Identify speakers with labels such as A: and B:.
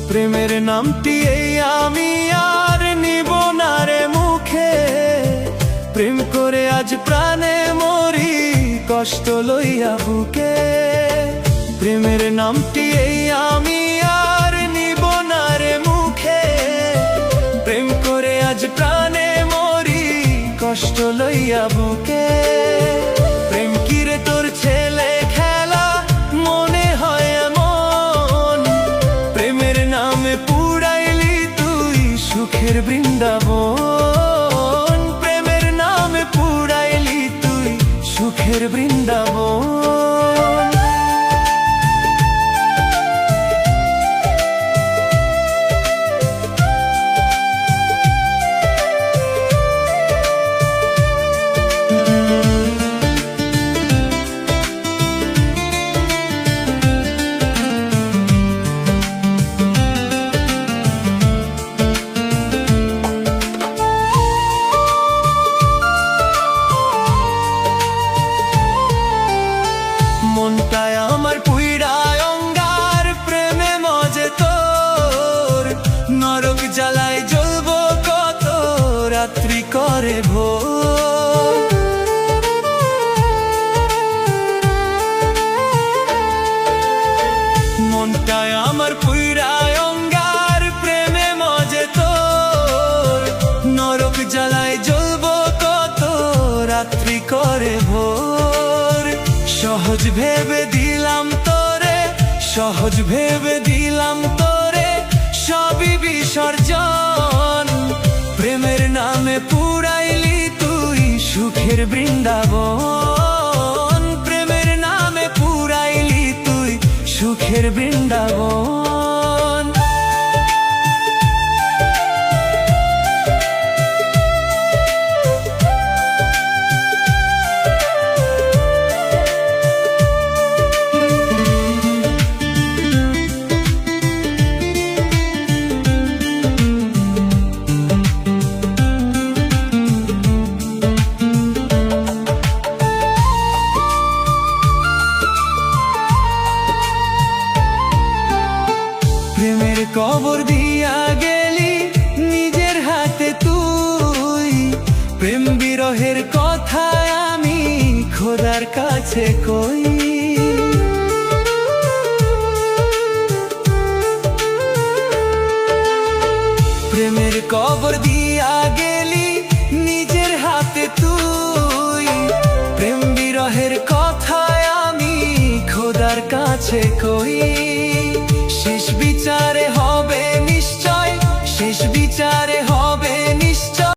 A: প্রেমের নামটি এই আমি আর নিব না রে মুখে, প্রেম করে আজ প্রাণে মরি কষ্ট লইয়া বুকে। প্রেমের নামটি এই আমি আর নিব না রে মুখে, প্রেম করে আজ প্রাণে মরি কষ্ট লইয়া বুকে। প্রেম কিরে তোর ছেলে খেলা মনে হয় এমন, প্রেমের নামে পুড়াইলি তুই সুখের বৃন্দাবন, প্রেমের নামে পুড়াইলি তুই সুখের বৃন্দাবন। মনটায় আমার পুইড়ায় অঙ্গার প্রেমে মজে তোর, নরক জ্বালায় জ্বলবো কত রাত্রি করে ভোর। মনটায় আমার পুইড়ায় অঙ্গার প্রেমে মজে তোর, নরক জ্বালায় জ্বলবো কত রাত্রি করে ভোর। সহজ ভেবে দিলাম তোরে, সহজ ভেবে দিলাম তোরে সবই বিসর্জন, প্রেমের নামে পুড়াইলি তুই সুখের বৃন্দাবন, প্রেমের নামে পুড়াইলি তুই সুখের বৃন্দাবন। প্রেমের কবর দিয়া গেলি নিজের হাতে তুই, প্রেম বিরহের কথা আমি খোদার কাছে কই। প্রেমের কবর দিয়া গেলি নিজের হাতে তুই, প্রেম বিরহের কথা আমি খোদার কাছে কই।